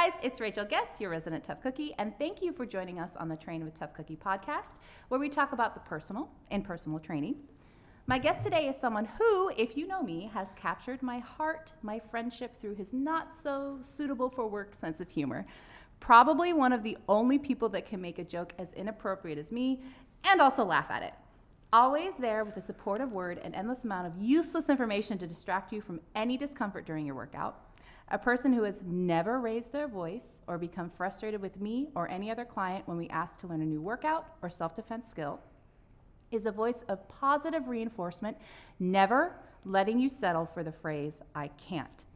Hi guys, it's Rachel Guess, your resident Tough Cookie, and thank you for joining us on the Train with Tough Cookie podcast, where we talk about the personal and personal training. My guest today is someone who, if you know me, has captured my heart, my friendship through his not so suitable for work sense of humor. Probably one of the only people that can make a joke as inappropriate as me and also laugh at it. Always there with a supportive word and endless amount of useless information to distract you from any discomfort during your workout. A person who has never raised their voice or become frustrated with me or any other client when we ask to learn a new workout or self-defense skill, is a voice of positive reinforcement, never letting you settle for the phrase, I can't.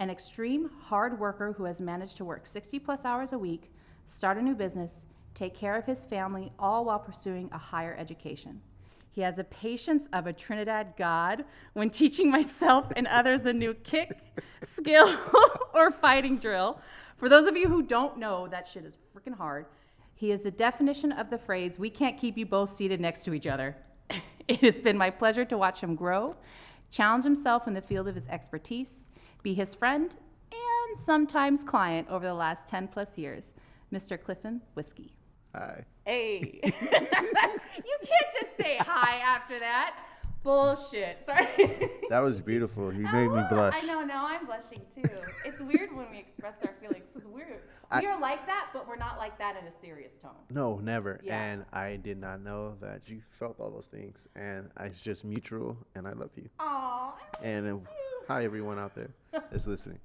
An extreme hard worker who has managed to work 60 plus hours a week, start a new business, take care of his family, all while pursuing a higher education. He has the patience of a Trinidad god when teaching myself and others a new kick, skill, or fighting drill. For those of you who don't know, that shit is freaking hard. He is the definition of the phrase, we can't keep you both seated next to each other. It has been my pleasure to watch him grow, challenge himself in the field of his expertise, be his friend, and sometimes client over the last 10 plus years, Mr. Clifvon Whiskey. Hi. Hey. You can't just say hi after that. Bullshit. Sorry. That was beautiful. You made me blush. I know, now I'm blushing too. It's weird when we express our feelings. It's weird. We are like that, but we're not like that in a serious tone. No, never. Yeah. And I did not know that you felt all those things. And it's just mutual, and I love you. Aw, I And love you. hi, everyone out there that's listening.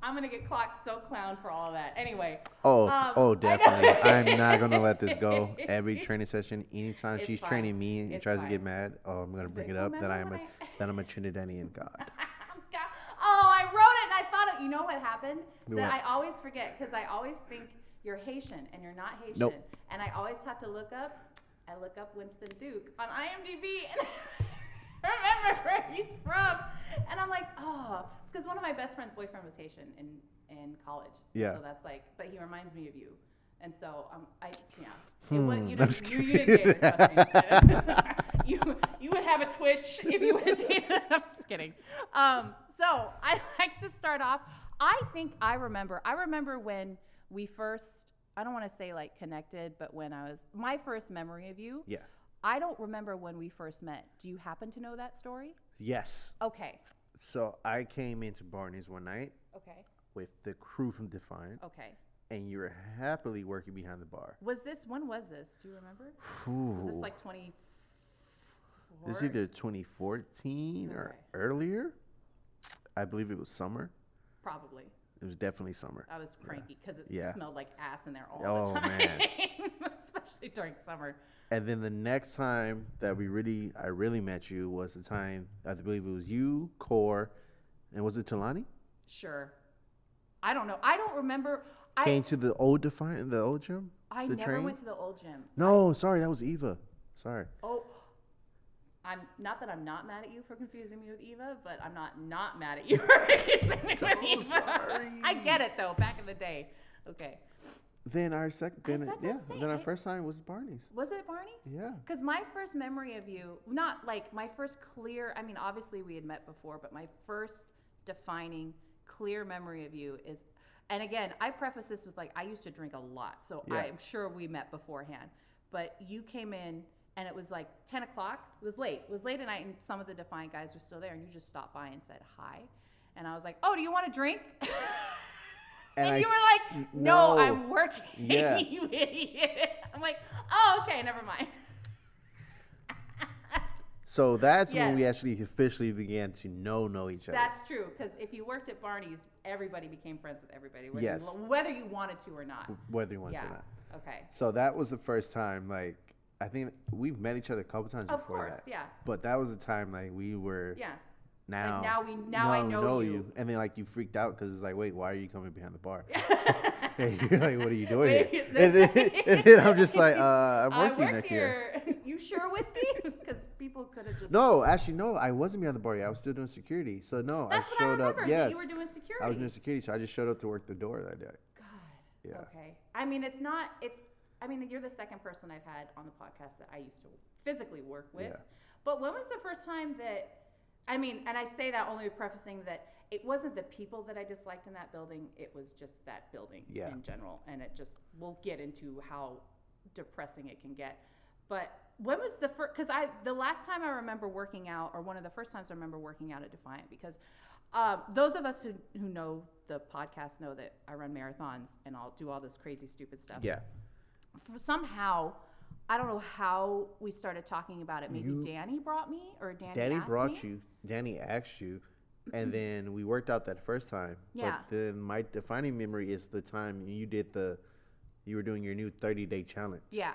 I'm going to get clocked so clown for all of that. Anyway. Definitely. I'm not going to let this go. Every training session, anytime It's she's fine. training me and It's tries to fine. get mad, I'm going to bring it up that I'm a Trinidadian god. Oh, I wrote it and I thought, you know what happened? So What? I always forget because I always think you're Haitian and you're not Haitian. Nope. And I always have to look up Winston Duke on IMDb and I remember where he's from. And I'm like, oh, it's because one of my best friend's boyfriend was Haitian in college. Yeah. So that's like, but he reminds me of you. And so, you I'm didn't just get it, trust me. You would have a twitch if you would have dated. I'm just kidding. So I like to start off. I think I remember when we first, I don't want to say like connected, but when my first memory of you. Yeah. I don't remember when we first met. Do you happen to know that story? Yes. Okay. So I came into Barney's one night Okay. with the crew from Defiant. Okay. And you were happily working behind the bar. When was this? Do you remember? Ooh. Was this like 20? This is either 2014 or Okay. earlier. I believe it was summer. Probably. It was definitely summer. I was cranky because it Yeah. smelled like ass in there all the time. Man. Especially during summer. And then the next time that I really met you was the time, I believe it was you, Core, and was it Talani? Sure. I don't know. I don't remember. Came to the old Defiant, the old gym? I the never train? went to the old gym. No, sorry, that was Eva. Sorry. Oh, I'm not mad at you for confusing me with Eva, but I'm not mad at you for confusing me So with Eva. sorry. I get it though. Back in the day. Okay. Then our second, That's what I'm saying. then our first time was Barney's. Was it Barney's? Yeah. Because my first memory of you, not like my first clear, I mean, obviously we had met before, but my first defining clear memory of you is, and again, I preface this with like, I used to drink a lot, so Yeah. I'm sure we met beforehand, but you came in and it was like 10 o'clock, it was late at night and some of the Defiant guys were still there and you just stopped by and said hi. And I was like, oh, do you want a drink? And you were like, no, I'm working, Yeah. you idiot. I'm like, oh, okay, never mind. So that's when Yes. we actually officially began to know each other. That's true, because if you worked at Barney's, everybody became friends with everybody, Yes. whether you wanted to or not. Whether you want Yeah. to or not. Okay. So that was the first time, like, I think we've met each other a couple times Of before course, that. yeah. But that was the time, like, we were Yeah. now. Like now I know you. And then, like, you freaked out because it's like, wait, why are you coming behind the bar? And you're like, what are you doing here? And then I'm just like, I'm I working work here. You sure, Whiskey? Because people could have just. No, actually, no, I wasn't behind the bar yet. I was still doing security. So, no, That's I what showed I up. remember. Yes. So you were doing security. I was doing security, so I just showed up to work the door that day. God. Yeah. Okay. I mean, you're the second person I've had on the podcast that I used to physically work with. Yeah. But when was the first time that I mean, and I say that only prefacing that it wasn't the people that I disliked in that building. It was just that building in general. And it just, we'll get into how depressing it can get. But when was the first, because the last time I remember working out, or one of the first times I remember working out at Defiant, because those of us who know the podcast know that I run marathons and I'll do all this crazy, stupid stuff. Yeah. Somehow, I don't know how we started talking about it. Maybe Danny brought me, or Danny brought you. Danny asked you, and then we worked out that first time. Yeah. But then my defining memory is the time you were doing your new 30-day challenge. Yeah.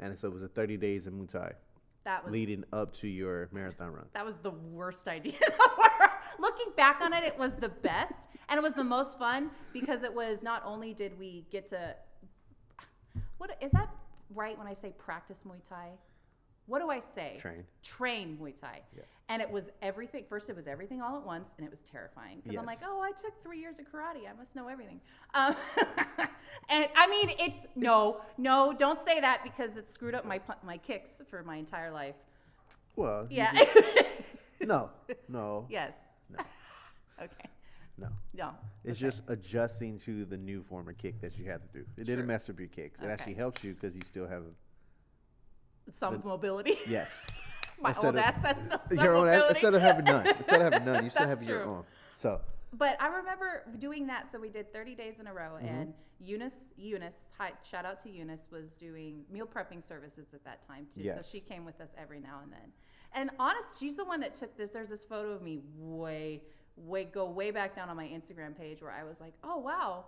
And so it was a 30 days of Muay Thai. That was leading up to your marathon run. That was the worst idea in the world. Looking back on it, it was the best, and it was the most fun because it was not only did we get to, what is that right when I say practice Muay Thai? What do I say? Train Muay Thai. Yeah. And it was everything. First, it was everything all at once, and it was terrifying because I'm like, oh, I took 3 years of karate. I must know everything. And I mean, it's no, don't say that because it screwed up my kicks for my entire life. Well, yeah. No. Yes. No. Okay. No. It's just adjusting to the new form of kick that you had to do. It didn't mess up your kicks. It actually helps you because you still have some mobility. Yes. My old ass has some your own mobility. Instead of having none, you still have your own. So. But I remember doing that. So we did 30 days in a row, and Eunice, hi, shout out to Eunice, was doing meal prepping services at that time too. Yes. So she came with us every now and then. And honest, she's the one that took this. There's this photo of me go way back down on my Instagram page where I was like, oh wow,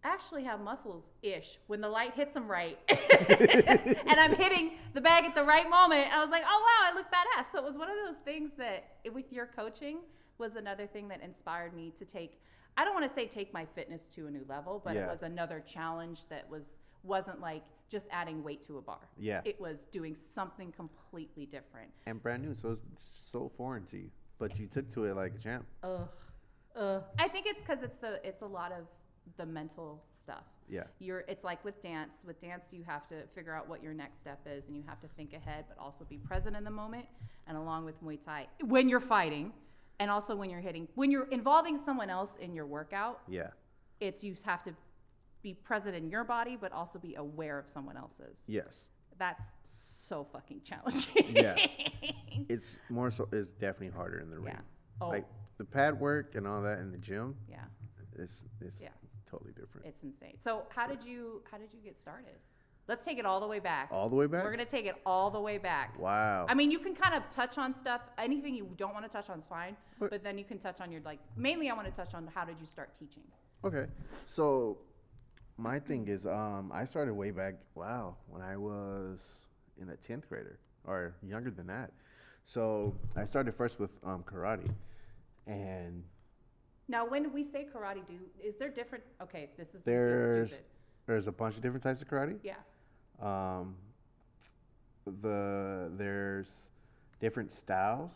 I actually have muscles-ish when the light hits them right. And I'm hitting the bag at the right moment. I was like, oh wow, I look badass. So it was one of those things that with your coaching was another thing that inspired me to I don't want to say take my fitness to a new level, but it was another challenge that wasn't like just adding weight to a bar. Yeah. It was doing something completely different. And brand new, so it's so foreign to you. But you took to it like a champ. I think it's because it's a lot of the mental stuff. Yeah. It's like with dance. With dance, you have to figure out what your next step is, and you have to think ahead, but also be present in the moment. And along with Muay Thai, when you're fighting, and also when you're involving someone else in your workout. Yeah. You have to be present in your body, but also be aware of someone else's. Yes. That's so fucking challenging. Yeah. It's definitely harder in the ring. Yeah. Oh. Like the pad work and all that in the gym. Yeah. It's totally different. It's insane. So how did you get started? Let's take it all the way back. All the way back? We're going to take it all the way back. Wow. I mean, you can kind of touch on stuff. Anything you don't want to touch on is fine. But then you can touch on mainly I want to touch on how did you start teaching? Okay. So my thing is, I started way back, when I was in a 10th grader or younger than that. So I started first with karate. And now when we say karate, is there different, this is stupid. There's a bunch of different types of karate. Yeah. There's different styles,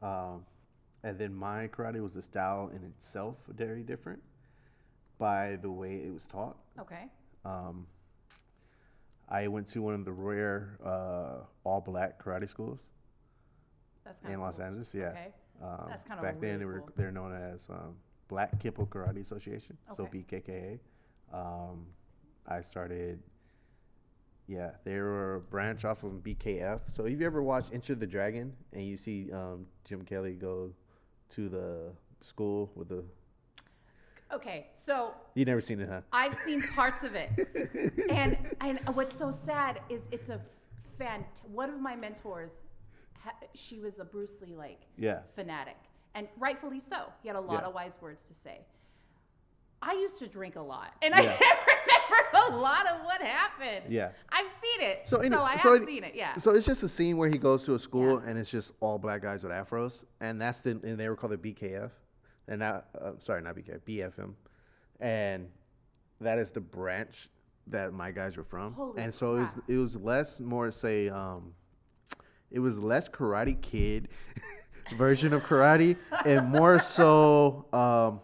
and then my karate was the style in itself very different by the way it was taught. Okay. I went to one of the rare all black karate schools. That's kind in of Los Angeles. Yeah. Okay. That's kind of back then really cool. they're known as Black Kippo Karate Association, so Okay. BKKA. I started. Yeah, they were a branch off of BKF. So if you ever watch Enter the Dragon and you see Jim Kelly go to the school with the. Okay, so. You never seen it, huh? I've seen parts of it, and what's so sad is one of my mentors. She was a Bruce Lee fanatic, and rightfully so. He had a lot of wise words to say. I used to drink a lot, and I remember a lot of what happened. Yeah, I've seen it, so I have seen it. Yeah. So it's just a scene where he goes to a school and it's just all black guys with afros, and and they were called the BKF, and now sorry, not BKF, BFM, and that is the branch that my guys were from. Holy and so crap. it was less more say it was less Karate Kid version of karate and more so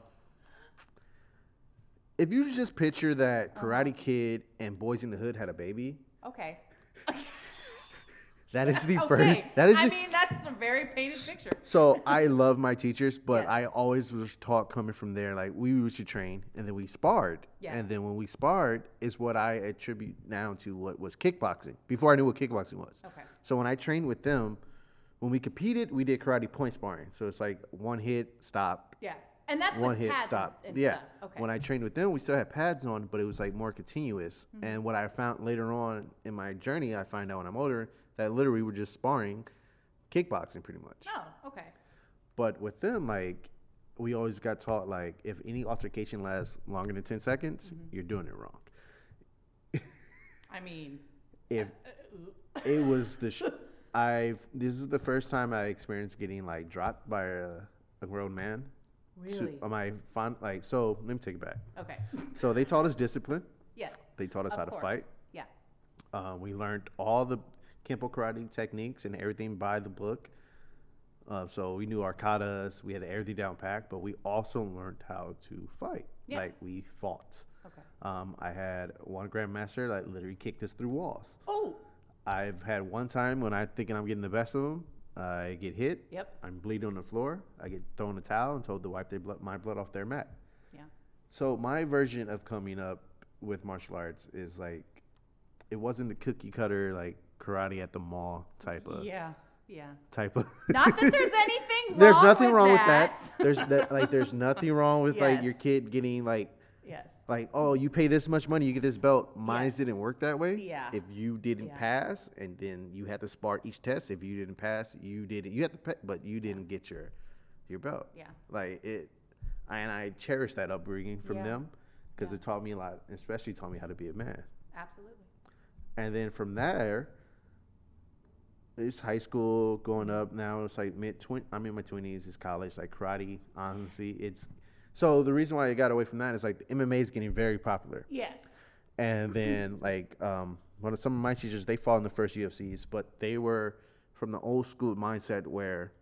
if you just picture that Karate Kid and Boys in the Hood had a baby. Okay. That is the Okay. first. That is I the, mean, that's a very painted picture. So I love my teachers, but Yes. I always was taught coming from there, like we used to train and then we sparred. Yes. And then when we sparred is what I attribute now to what was kickboxing before I knew what kickboxing was. Okay. So when I trained with them, when we competed, we did karate point sparring. So it's like one hit, stop. Yeah. And that's One with hit, pads stop. and Yeah. stuff. Okay. When I trained with them, we still had pads on, but it was like more continuous. Mm-hmm. And what I found later on in my journey, I find out when I'm older that literally we're just sparring kickboxing pretty much. Oh, okay. But with them, like, we always got taught, like, if any altercation lasts longer than 10 seconds, you're doing it wrong. I mean, If it was this is the first time I experienced getting, like, dropped by a grown man. really? So let me take it back. Okay. So they taught us discipline. Yes. They taught us Of how to course. fight. Yeah. We learned all the Kempo karate techniques and everything by the book. So we knew our katas, we had everything down packed, but we also learned how to fight. Yeah. Like we fought. Okay. I had one grandmaster that literally kicked us through walls. Oh. I've had one time when I'm thinking I'm getting the best of them, I get hit. Yep. I'm bleeding on the floor. I get thrown a towel and told to wipe my blood off their mat. Yeah. So my version of coming up with martial arts is like, it wasn't the cookie cutter like karate at the mall type of. Yeah. Yeah. Type of. Not that there's anything wrong There's nothing with wrong that. with that. There's nothing wrong with like your Yes. kid getting like Yes. oh, you pay this much money, you get this belt. Mine Yes. didn't work that way. Yeah. If you didn't Yeah. pass, and then you had to spar each test. If you didn't pass, you didn't. You had to pay, but you didn't get your belt. Yeah. Like it, and I cherish that upbringing from Yeah. them because Yeah. it taught me a lot, especially taught me how to be a man. Absolutely. And then from there, it's high school, going up. Now it's like I'm in my 20s. It's college, like karate. Honestly, it's so the reason why I got away from that is like the MMA is getting very popular. Yes. And then like one of some of my teachers, they fought in the first UFCs, but they were from the old school mindset where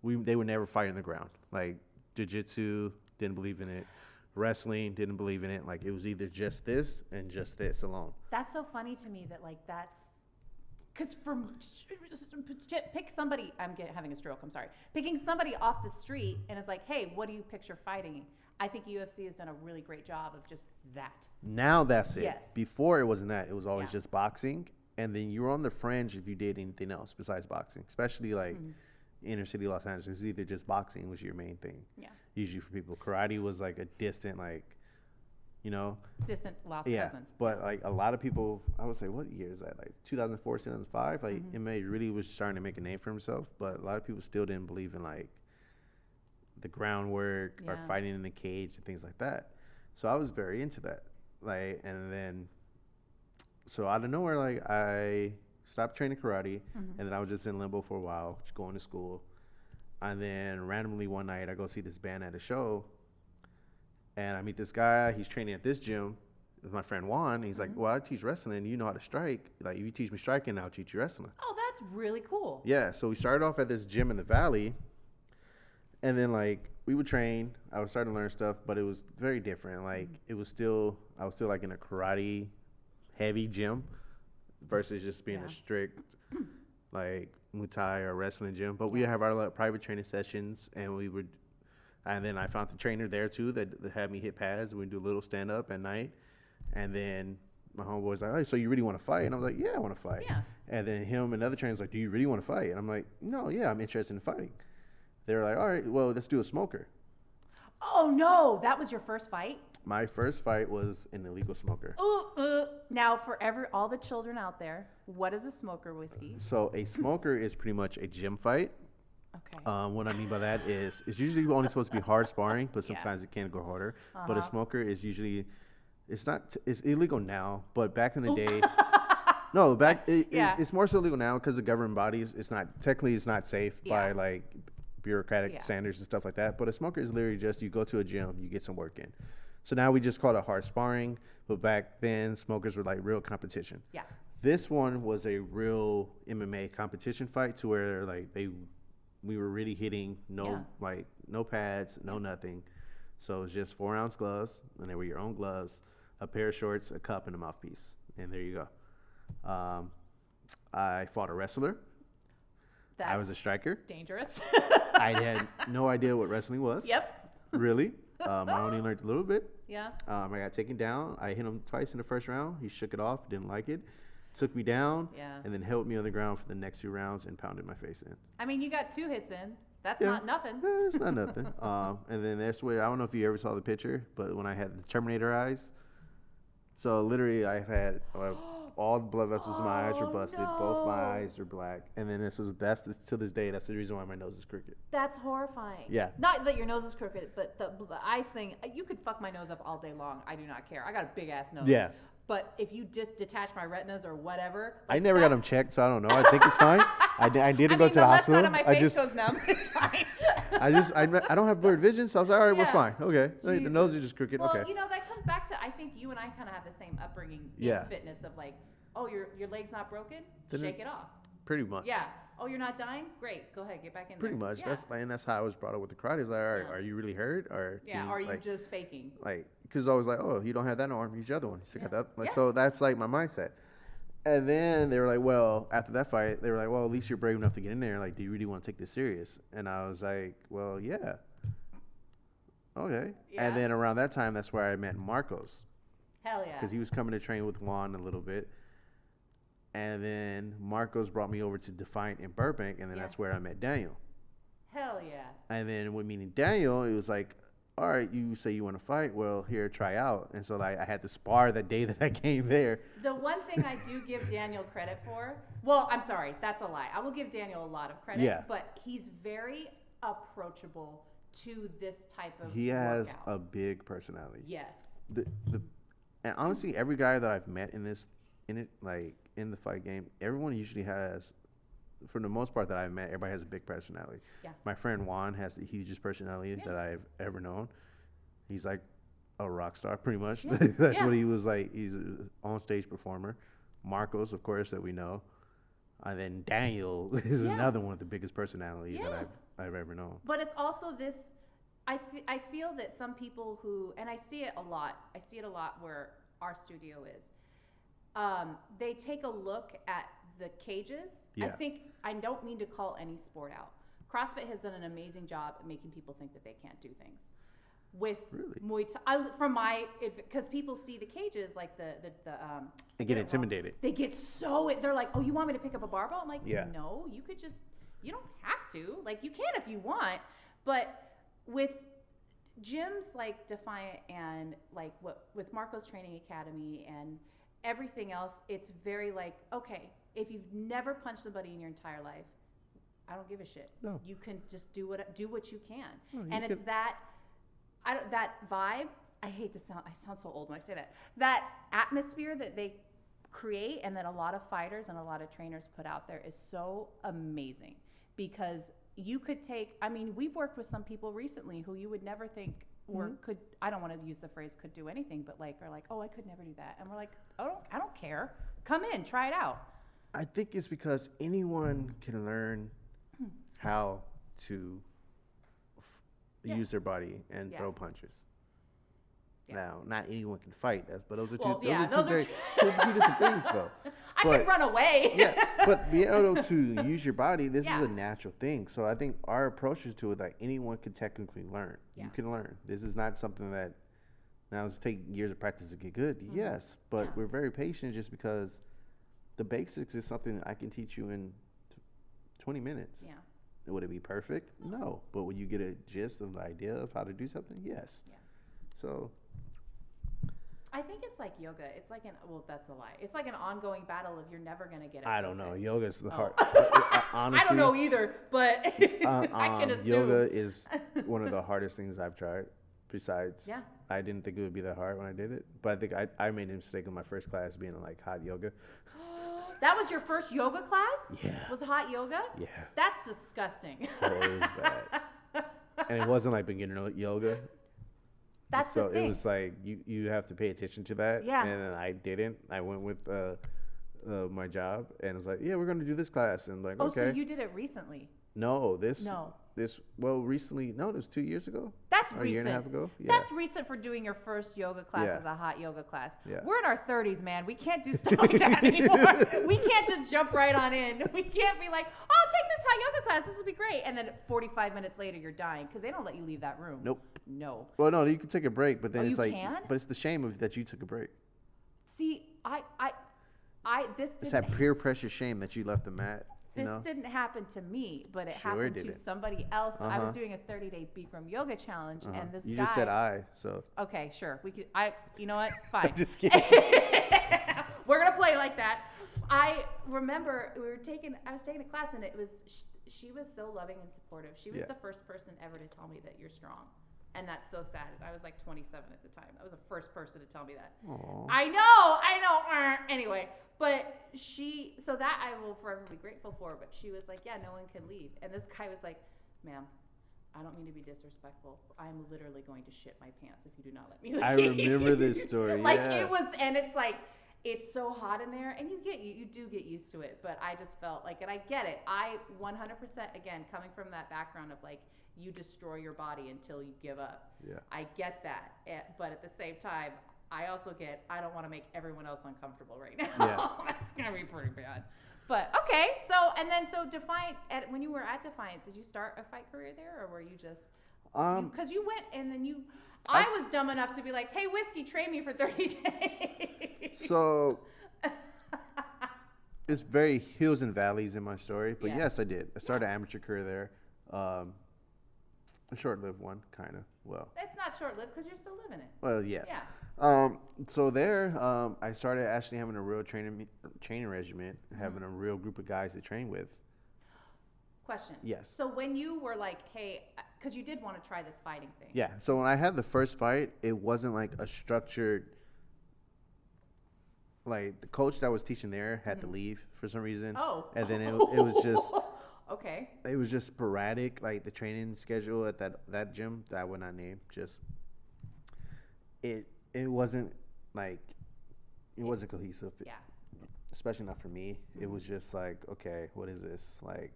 they would never fight on the ground. Like jiu-jitsu, didn't believe in it. Wrestling, didn't believe in it. Like it was either just this and just this alone. That's so funny to me that like that's because pick somebody. Having a stroke. I'm sorry. Picking somebody off the street and it's like, hey, what do you picture fighting? I think UFC has done a really great job of just that. Now that's it. Yes. Before it wasn't that. It was always Yeah. just boxing, and then you were on the fringe if you did anything else besides boxing. Especially like inner city Los Angeles, it was either just boxing was your main thing. Yeah. Usually for people, karate was like a distant Distant lost Yeah, cousin. but like a lot of people, I would say, what year is that? Like 2004, 2005. Like MMA really was starting to make a name for himself, but a lot of people still didn't believe in like the groundwork or Yeah. fighting in the cage and things like that. So I was very into that. Like, and then, so out of nowhere, like I stopped training karate, and then I was just in limbo for a while, just going to school, and then randomly one night I go see this band at a show. And I meet this guy. He's training at this gym. It's my friend Juan. He's like, well, I teach wrestling. You know how to strike. Like, if you teach me striking, I'll teach you wrestling. Oh, that's really cool. Yeah. So we started off at this gym in the valley. And then, like, we would train. I would start to learn stuff, but it was very different. Like, I was still, like, in a karate heavy gym versus just being Yeah. a strict, like, Muay Thai or wrestling gym. But we have our like, private training sessions, and we would. And then I found the trainer there too that had me hit pads. We'd do a little stand up at night. And then my homeboy's like, "Oh, so you really want to fight?" And I was like, "Yeah, I want to fight." Yeah. And then him and other trainers like, "Do you really want to fight?" And I'm like, "No, yeah, I'm interested in fighting." They were like, "All right, well, let's do a smoker." Oh no, that was your first fight? My first fight was an illegal smoker. Now for all the children out there, what is a smoker whiskey? So a smoker is pretty much a gym fight. Okay. What I mean by that is it's usually only supposed to be hard sparring, but Yeah. sometimes it can go harder. But a Uh-huh. smoker is usually, it's illegal now, but back in the day, no, Yeah. it's more so illegal now because the government bodies, it's not safe by Yeah. like bureaucratic Yeah. standards and stuff like that. But a smoker is literally just you go to a gym, you get some work in. So now we just call it hard sparring, but back then smokers were like real competition. Yeah. This one was a real MMA competition fight to where like we were really hitting no pads, no nothing. So it was just 4-ounce gloves, and they were your own gloves, a pair of shorts, a cup, and a mouthpiece, and there you go. I fought a wrestler. That's I was a striker. dangerous. I had no idea what wrestling was. Yep. Really. I only learned a little bit. Yeah. I got taken down. I hit him twice in the first round. He shook it off, didn't like it, took me down, Yeah. and then held me on the ground for the next 2 rounds and pounded my face in. I mean, you got 2 hits in. That's Yeah. not nothing. It's not nothing. And then that's where, I don't know if you ever saw the picture, but when I had the Terminator eyes, so literally I've had all the blood vessels in my eyes are busted. Both my eyes are black. And then to this day, that's the reason why my nose is crooked. That's horrifying. Yeah. Not that your nose is crooked, but the eyes thing, you could fuck my nose up all day long. I do not care. I got a big ass nose. Yeah. But if you just detach my retinas or whatever. I never got them checked, so I don't know. I think it's fine. I didn't go to the hospital. The left side of my face goes numb. It's fine. I don't have blurred vision, so I was like, all right, Yeah. we're fine. Okay. The Jesus. nose is just crooked. Well, Okay. you know, that comes back to, I think you and I kind of have the same upbringing Yeah. in fitness of like, oh, your leg's not broken? Then Shake it off. Pretty much. Yeah. Oh, you're not dying? Great. Go ahead. Get back in Pretty there. much. Yeah. That's how I was brought up with the karate. It's like, all right, Yeah. are you really hurt? Or Yeah. Are you just faking? like, because I was like, oh, you don't have that arm, use the other one. You still got Yeah. that. Like, Yeah. so that's like my mindset. And then they were like, well, after that fight, they were like, well, at least you're brave enough to get in there. Like, do you really want to take this serious? And I was like, well, yeah. Okay. Yeah. And then around that time, that's where I met Marcos. Hell yeah. Because he was coming to train with Juan a little bit. And then Marcos brought me over to Defiant in Burbank, and then Yeah. that's where I met Daniel. Hell yeah. And then with meeting Daniel, it was like, all right, you say you want to fight, well, here, try out. And so like, I had to spar the day that I came there. The one thing I do give Daniel credit for, well, I'm sorry, that's a lie. I will give Daniel a lot of credit, Yeah. but he's very approachable to this type of He has workout. a big personality. Yes. And honestly, every guy that I've met in the fight game, everyone usually has, for the most part that I've met, everybody has a big personality. Yeah. My friend Juan has the hugest personality Yeah. that I've ever known. He's like a rock star, pretty much. Yeah. That's Yeah. what he was like. He's an on-stage performer. Marcos, of course, that we know. And then Daniel is Yeah. another one of the biggest personalities Yeah. that I've ever known. But it's also this, I feel that some people who, and I see it a lot where our studio is, they take a look at the cages. Yeah. I don't mean to call any sport out. CrossFit has done an amazing job at making people think that they can't do things. With Really? Muay Thai, because people see the cages like They get intimidated. They get they're like, oh, you want me to pick up a barbell? I'm like, Yeah. no, you don't have to. Like, you can if you want. But with gyms like Defiant and like with Marco's Training Academy and everything else, it's very like, okay, if you've never punched somebody in your entire life, I don't give a shit. No. You can just do what you can. No, you And it's can- that vibe. I sound so old when I say that. That atmosphere that they create and that a lot of fighters and a lot of trainers put out there is so amazing, because you could we've worked with some people recently who you would never think could, I don't want to use the phrase could do anything, but are like, oh, I could never do that. And we're like, oh, I don't care. Come in, try it out. I think it's because anyone can learn how to Yeah. use their body and Yeah. throw punches. Yeah. Now, not anyone can fight, but those are Well, two, yeah, those are two different things, though. I But- could run away. Yeah, but being able to use your body, this Yeah. is a natural thing. So I think our approaches to it, like anyone can technically learn. Yeah. You can learn. This is not something that now it's take years of practice to get good. Yes, but Yeah. we're very patient just because the basics is something that I can teach you in 20 minutes. Yeah. Would it be perfect? No. But would you get a gist of the idea of how to do something? Yes. Yeah. So I think it's like yoga. It's like that's a lie. It's like an ongoing battle of you're never gonna get it. I don't know. perfect. Yoga's the Oh. hard. Honestly, I don't know either, but I can assume. yoga is one of the hardest things I've tried. Besides, Yeah. I didn't think it would be that hard when I did it, but I think I made a mistake in my first class being in like hot yoga. That was your first yoga class? Yeah. Was hot yoga? Yeah, That's disgusting. it was bad, and it wasn't like beginner yoga. That's so the thing. it was like you have to pay attention to that. Yeah. And I didn't. I went with my job, and it was like, yeah, we're gonna do this class, and like, Oh, okay. so you did it recently? No, No. recently, no, it was 2 years ago. That's that's or a year and a half recent. ago. Yeah. That's recent for doing your first yoga class Yeah. as a hot yoga class. Yeah. We're in our 30s, man. We can't do stuff like that anymore. We can't just jump right on in. We can't be like, oh, I'll take this hot yoga class. This will be great. And then 45 minutes later, you're dying because they don't let you leave that room. Nope. No. Well, no, you can take a break, but then Oh, it's you like, can? but it's the shame of that you took a break. See, this It's didn't. that peer pressure shame that you left the mat. You This know? didn't happen to me, but it Sure happened to didn't. somebody else. I was Uh-huh. doing a 30-day Bikram yoga challenge, and this You guy. just said I, so. Okay, sure. We could. You know what? Fine. I'm just kidding. We're gonna play like that. I remember I was taking a class, and it was. She was so loving and supportive. She was Yeah. the first person ever to tell me that you're strong, and that's so sad. I was like 27 at the time. I was the first person to tell me that. Aw. I know. Anyway, but so that I will forever be grateful for. But she was like, yeah, no one can leave. And this guy was like, ma'am, I don't mean to be disrespectful. I'm literally going to shit my pants if you do not let me leave. I remember this story. Like yeah. it was, and it's like, it's so hot in there, and you do get used to it. But I just felt like, and I get it. I 100%, again, coming from that background of like, you destroy your body until you give up. Yeah. I get that. But at the same time, I also I don't want to make everyone else uncomfortable right now. Yeah. That's going to be pretty bad. But okay, so Defiant, when you were at Defiant, did you start a fight career there, or were you just, because you went and then I was dumb enough to be like, hey, Whiskey, train me for 30 days. So it's very hills and valleys in my story, but Yeah. yes, I did. I started an amateur career there. A short-lived one, kind of. Well, That's not short-lived because you're still living it. well, yeah. Yeah. So there, I started actually having a real training regimen, having a real group of guys to train with. Question. Yes. So when you were like, hey, because you did want to try this fighting thing. Yeah. So when I had the first fight, it wasn't like a structured. Like the coach that was teaching there had to leave for some reason. Oh. And then it was just. Okay. It was just sporadic, like the training schedule at that gym that I would not name. Just it wasn't like it wasn't cohesive. Yeah. Especially not for me. It was just like, okay, what is this? Like,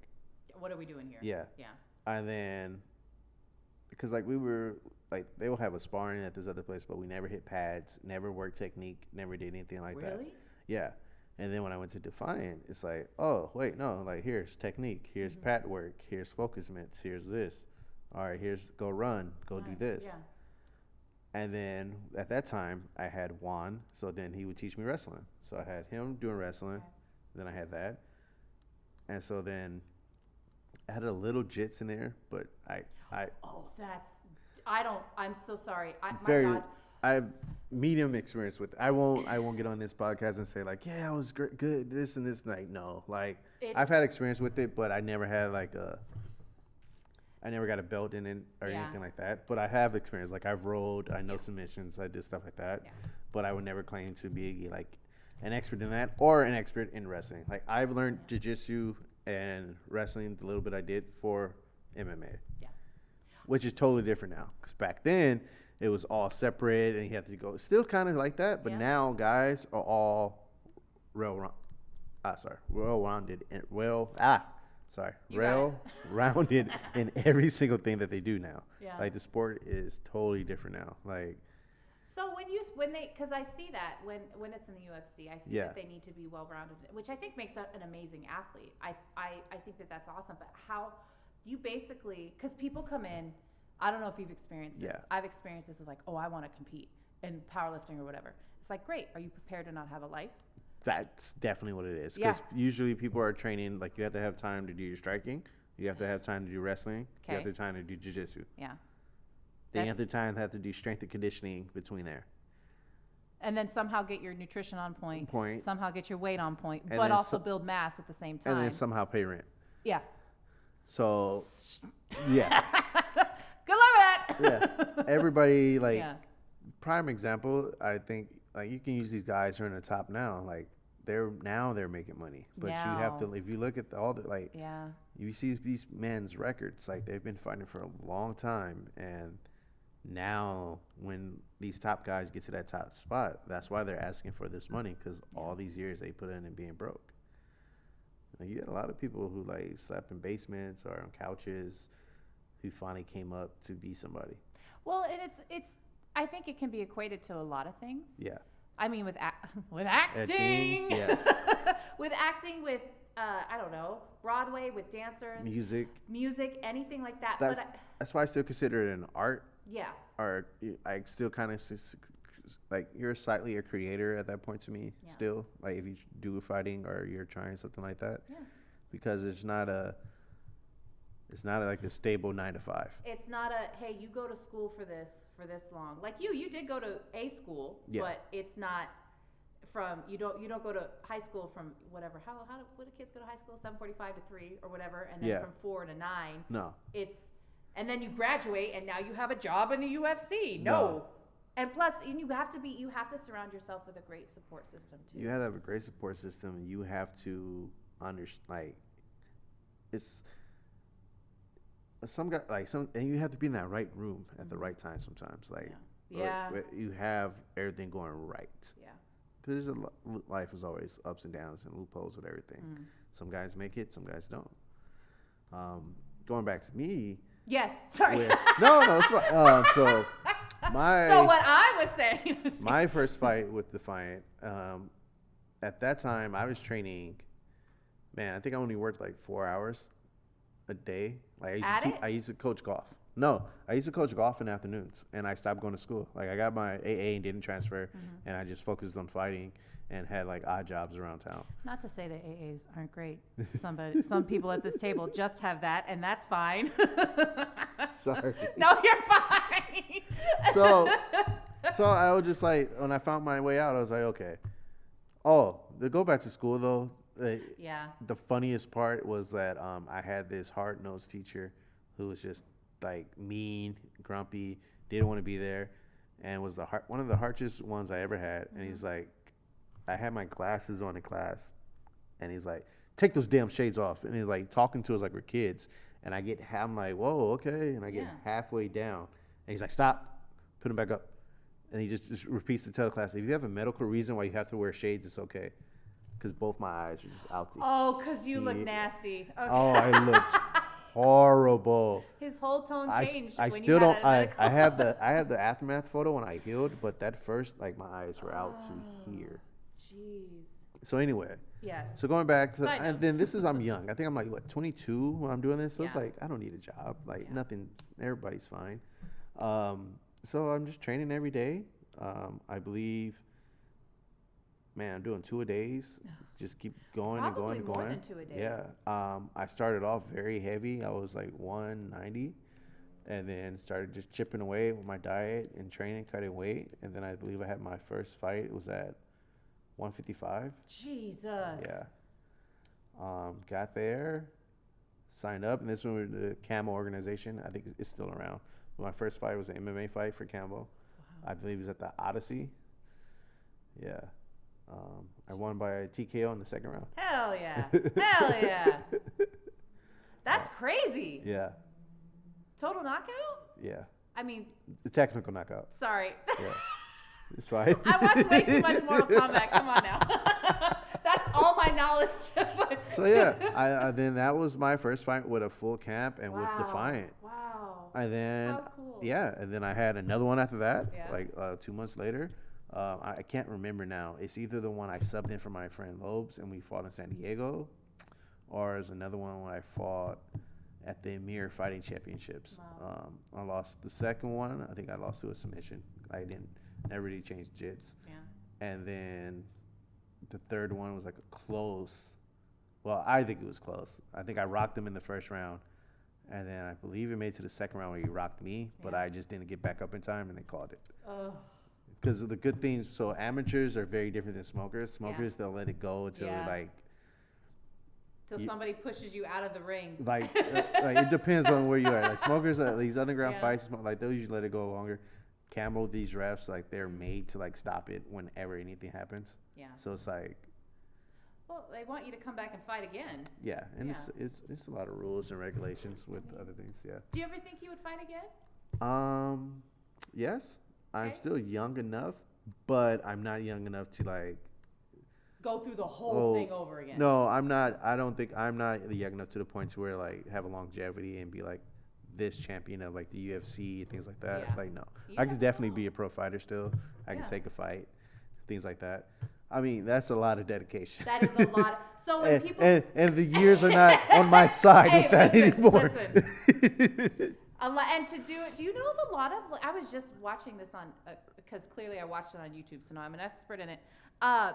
What are we doing here? yeah. Yeah. And then because like we were like they will have a sparring at this other place, but we never hit pads, never worked technique, never did anything like that. Really? Yeah. And then when I went to Defiant, it's like, oh, wait, no, like here's technique, here's pad work, here's focus mitts, here's this. All right, here's go run, go do Nice, this. Yeah. And then at that time, I had Juan, so then he would teach me wrestling. So I had him doing wrestling, Okay. then I had that. And so then I had a little jits in there, but Oh, I'm so sorry. My very, God. I have medium experience with. I won't get on this podcast and say like, yeah, I was good, this and this. Like, no, like I've had experience with it, but I never had like I never got a belt in it or Yeah. anything like that. But I have experience. Like I've rolled, I know submissions, I did stuff like that. Yeah. But I would never claim to be like an expert in that or an expert in wrestling. Like I've learned jiu-jitsu and wrestling the little bit I did for MMA. Yeah. Which is totally different now. Because back then, it was all separate and you had to go. Still kind of like that, but Yeah. now guys are all well-rounded and You got it. rounded in every single thing that they do now. Yeah. Like the sport is totally different now. Like So because I see that when it's in the UFC, I see Yeah. that they need to be well-rounded, which I think makes an amazing athlete. I think that's awesome. But how you basically, because people come in, I don't know if you've experienced this. Yeah. I've experienced this of like, oh, I want to compete in powerlifting or whatever. It's like, great. Are you prepared to not have a life? that's definitely what it is. Yeah. Because usually people are training, like you have to have time to do your striking. You have to have time to do wrestling. You have Okay. to have time to do jiu-jitsu. Yeah. Then you have That's- to have to do strength and conditioning between there. And then somehow get your nutrition on point. Point. Somehow get your weight on point, And but then also some- build mass at the same time. And then somehow pay rent. Yeah. So, yeah. Good luck with that. Yeah. Everybody, like, Yeah. prime example, I think, like, you can use these guys who are in the top now. Like, they're making money. But you have to, Now. if you look at all the, like, Yeah. you see these men's records, like, they've been fighting for a long time. And now, when these top guys get to that top spot, that's why they're asking for this money, because all these years they put in and being broke. Like, you had a lot of people who like slept in basements or on couches who finally came up to be somebody. Well, and it's. I think it can be equated to a lot of things. Yeah. I mean, with acting, Yes. with acting, with I don't know, Broadway, with dancers, music, anything like that. That's why I still consider it an art. Yeah. Or I still kind of like you're slightly a creator at that point to me. Yeah. Still, like if you do fighting or you're trying something like that. Yeah. Because it's not like a stable 9 to 5. It's not a, hey, you go to school for this long. Like you did go to a school, yeah. But it's not from, you don't go to high school from whatever. What do kids go to high school? 7:45 to 3 or whatever, and then from 4 to 9. No. And then you graduate and now you have a job in the UFC. No. And plus, you have to surround yourself with a great support system too. You have to have a great support system. You have to understand, it's some guy and you have to be in that right room at the right time sometimes. You have everything going right. Yeah. Because life is always ups and downs and loopholes with everything. Some guys make it, some guys don't. Going back to me. Yes. Sorry. No, it's fine. So what I was saying. My first fight with Defiant. At that time, I was training. Man, I think I only worked like 4 hours a day. Like I used to coach golf. No, I used to coach golf in the afternoons, and I stopped going to school. Like I got my AA and didn't transfer, and I just focused on fighting and had like odd jobs around town. Not to say that AAs aren't great. Some people at this table just have that, and that's fine. Sorry. No, you're fine. So I was just like, when I found my way out, I was like, okay. Oh, to go back to school though. The funniest part was that I had this hard-nosed teacher who was just like mean, grumpy, didn't want to be there, and was one of the harshest ones I ever had. And he's like, I had my glasses on in class, and he's like, take those damn shades off. And he's like talking to us like we're kids. And I'm like, whoa, okay. And I get halfway down, and he's like, stop, put them back up. And he just repeats to tell the class, if you have a medical reason why you have to wear shades, it's okay. Because both my eyes are just out there. Oh, because you look nasty. Okay. Oh, I looked horrible. His whole tone changed. I have the aftermath photo when I healed, but that first, like, my eyes were out to here. Jeez. So anyway. Yes. So going back to, and then I'm young. I think I'm like, 22 when I'm doing this? So it's like, I don't need a job. Like, nothing, everybody's fine. So I'm just training every day. I believe, man, I'm doing 2 a days. Just keep going and going and going. Probably more than 2 a day. Yeah. I started off very heavy. I was like 190, and then started just chipping away with my diet and training, cutting weight. And then I believe I had my first fight. It was at 155. Jesus. Yeah. Got there, signed up, and this one was the Camo organization. I think it's still around. But my first fight was an MMA fight for Camo. Wow. I believe it was at the Odyssey. Yeah. I won by a TKO in the second round. Hell yeah. Hell yeah. That's crazy. Yeah. Total knockout? Yeah. I mean, the technical knockout. Sorry. Yeah. It's fine. I watched way too much Mortal Kombat. Come on now. That's all my knowledge. So yeah, I then that was my first fight with a full camp and with Defiant. Wow. And then how cool. and then I had another one after that, like 2 months later. I can't remember now. It's either the one I subbed in for my friend Lobes and we fought in San Diego, or it's another one when I fought at the Emir Fighting Championships. Wow. I lost the second one. I think I lost to a submission. I never really changed jits. Yeah. And then the third one was like a close. Well, I think it was close. I think I rocked him in the first round. And then I believe it made to the second round where he rocked me, but I just didn't get back up in time and they called it. Oh. Because of the good things, so amateurs are very different than smokers. Smokers, they'll let it go until till somebody pushes you out of the ring. Like it depends on where you are. Like smokers, these underground fights, like they'll usually let it go longer. Camo, these refs, like they're made to like stop it whenever anything happens. Yeah. So it's like. Well, they want you to come back and fight again. Yeah, and it's a lot of rules and regulations with other things. Yeah. Do you ever think you would fight again? Yes. I'm still young enough, but I'm not young enough to like go through the whole thing over again. No, I'm not. I don't think I'm not young enough to the point to where like have a longevity and be like this champion of like the UFC, things like that. Yeah. Like, no, You I could never definitely know. be a pro fighter still. I Yeah. can take a fight, things like that. I mean, that's a lot of dedication. That is a lot. So when people and the years are not on my side Hey, with that listen, anymore. and to do you know of a lot of, I was just watching this on, because clearly I watched it on YouTube, so now I'm an expert in it.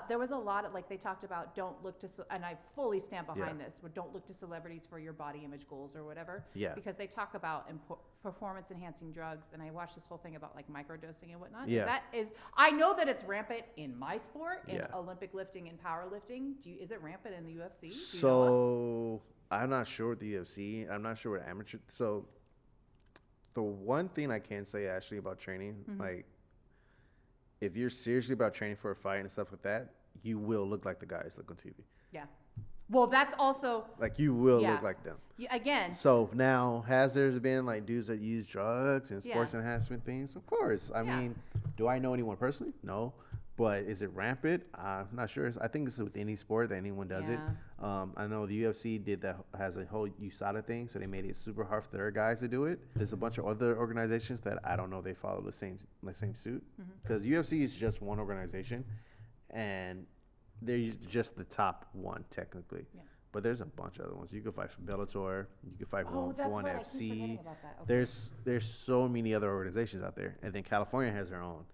There was a lot of, like, they talked about don't look to, and I fully stand behind this, but don't look to celebrities for your body image goals or whatever. Yeah. Because they talk about performance enhancing drugs, and I watched this whole thing about like microdosing and whatnot. Yeah. I know that it's rampant in my sport, in Yeah. Olympic lifting and powerlifting. Is it rampant in the UFC? Do you know? So I'm not sure with the UFC. I'm not sure with amateur. So the one thing I can say actually about training, like, if you're seriously about training for a fight and stuff like that, you will look like the guys look on TV. Yeah. Well, that's also, Like, you will Yeah. look like them. again, So now, has there been like dudes that use drugs and sports Yeah. enhancement things? Of course. I Yeah. mean, do I know anyone personally? No. But is it rampant? I'm not sure. I think it's with any sport that anyone does it. I know the UFC has a whole USADA thing, so they made it super hard for their guys to do it. There's a bunch of other organizations that I don't know they follow the same suit, because UFC is just one organization, and they're just the top one technically. Yeah. But there's a bunch of other ones. You can fight for Bellator. You can fight Oh, that's one right. I keep FC. forgetting about that. Okay. There's so many other organizations out there, and then California has their own.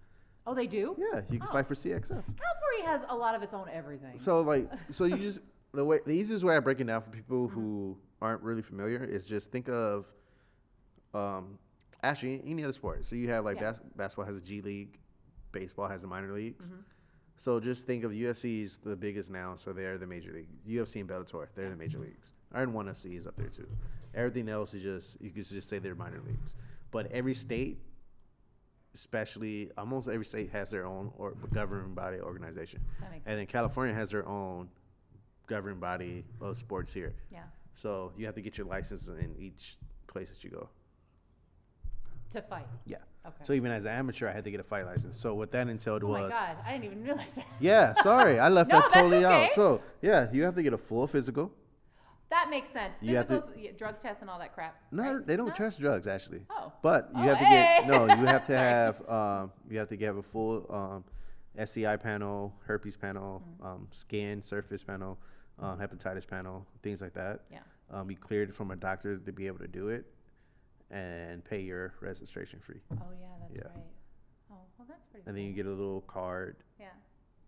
Oh, they do? Yeah, you can Oh. fight for CXF. California has a lot of its own everything. So you just the easiest way I break it down for people who aren't really familiar is just think of, actually any other sport. So you have like Yeah. basketball has a G League, baseball has the minor leagues. So just think of UFC's the biggest now, so they're the major league. UFC and Bellator, they're the major leagues. Iron One FC is up there too. Everything else is just, you could just say they're minor leagues. But every state, especially almost every state, has their own governing body organization. That makes And then California has their own governing body of sports here. Yeah. So you have to get your license in each place that you go. To fight. Yeah. Okay. So even as an amateur, I had to get a fight license. So what that entailed Oh was, my God, I didn't even realize that. yeah, sorry, I left No, that that's totally out. okay. So yeah, you have to get a full physical. That makes sense. You have to- Physicals, drug tests and all that crap. No, right? they don't No? test drugs actually. Oh. But you Oh, have to get hey. you have to Sorry. have a full SCI panel, herpes panel, skin surface panel, hepatitis panel, things like that. Yeah. Be cleared from a doctor to be able to do it, and pay your registration fee. Oh, yeah, that's Yeah. right. Oh, well, that's pretty And then you cool. get a little card Yeah.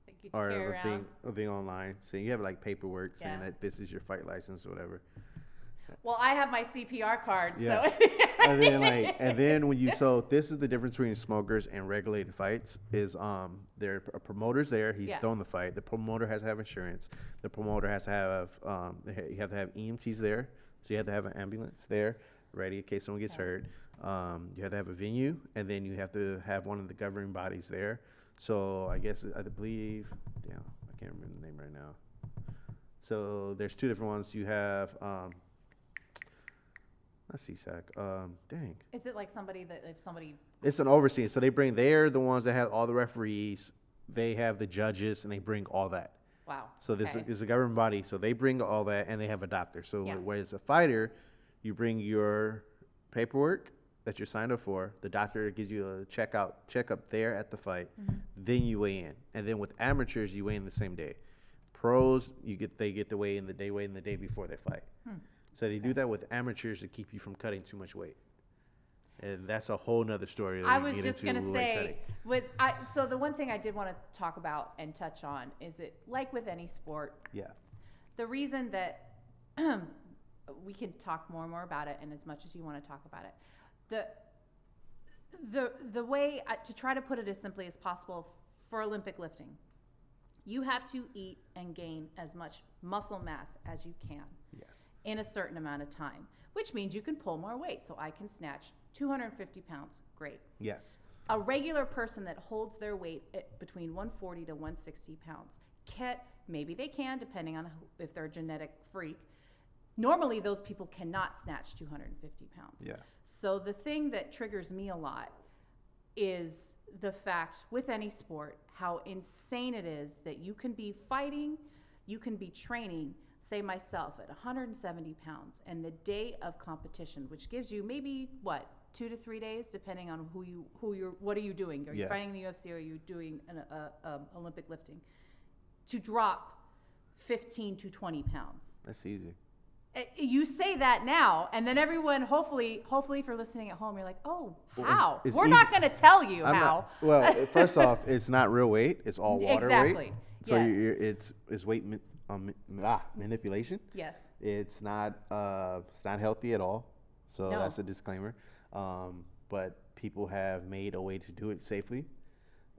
That you get to or carry around. a thing online. So you have like paperwork saying Yeah. that this is your fight license or whatever. Well, I have my CPR card, Yeah. so. and then when you, so this is the difference between smokers and regulated fights is there are promoters there, he's Yeah. throwing the fight, the promoter has to have insurance, the promoter has to have you have to have EMTs there, so you have to have an ambulance there ready in case someone gets hurt. You have to have a venue, and then you have to have one of the governing bodies there. So I believe, damn, I can't remember the name right now. So there's two different ones. You have not CSAC. Dang. Is it like somebody that, if somebody, It's an overseeing. So they're the ones that have all the referees. They have the judges, and they bring all that. wow. So this okay. is a governing body. So they bring all that, and they have a doctor. So Yeah. whereas a fighter, you bring your paperwork that you're signed up for. The doctor gives you a checkup there at the fight. Then you weigh in, and then with amateurs, you weigh in the same day. Pros, they get to weigh in the day before they fight. So they do that with amateurs to keep you from cutting too much weight. And that's a whole nother story. That I we was get just into gonna weight say, cutting. so the one thing I did want to talk about and touch on is it, like with any sport, Yeah. the reason that we can talk more and more about it, and as much as you want to talk about it, the way to try to put it as simply as possible for Olympic lifting, you have to eat and gain as much muscle mass as you can Yes. in a certain amount of time, which means you can pull more weight. So I can snatch 250 pounds. Great. Yes. A regular person that holds their weight at between 140 to 160 pounds maybe they can, depending on if they're a genetic freak. Normally, those people cannot snatch 250 pounds. Yeah. So the thing that triggers me a lot is the fact with any sport, how insane it is that you can be fighting, you can be training, say myself at 170 pounds, and the day of competition, which gives you maybe what, 2 to 3 days, depending on what are you doing? Are you fighting in the UFC, or are you doing an Olympic lifting? To drop 15 to 20 pounds. That's easy. You say that now, and then everyone, hopefully if you're listening at home, you're like, oh, how? It's We're easy. not going to tell you how. Well, first off, it's not real weight. It's all water exactly. weight. So Yes. it's weight manipulation. Yes. It's not healthy at all. So No. that's a disclaimer. But people have made a way to do it safely.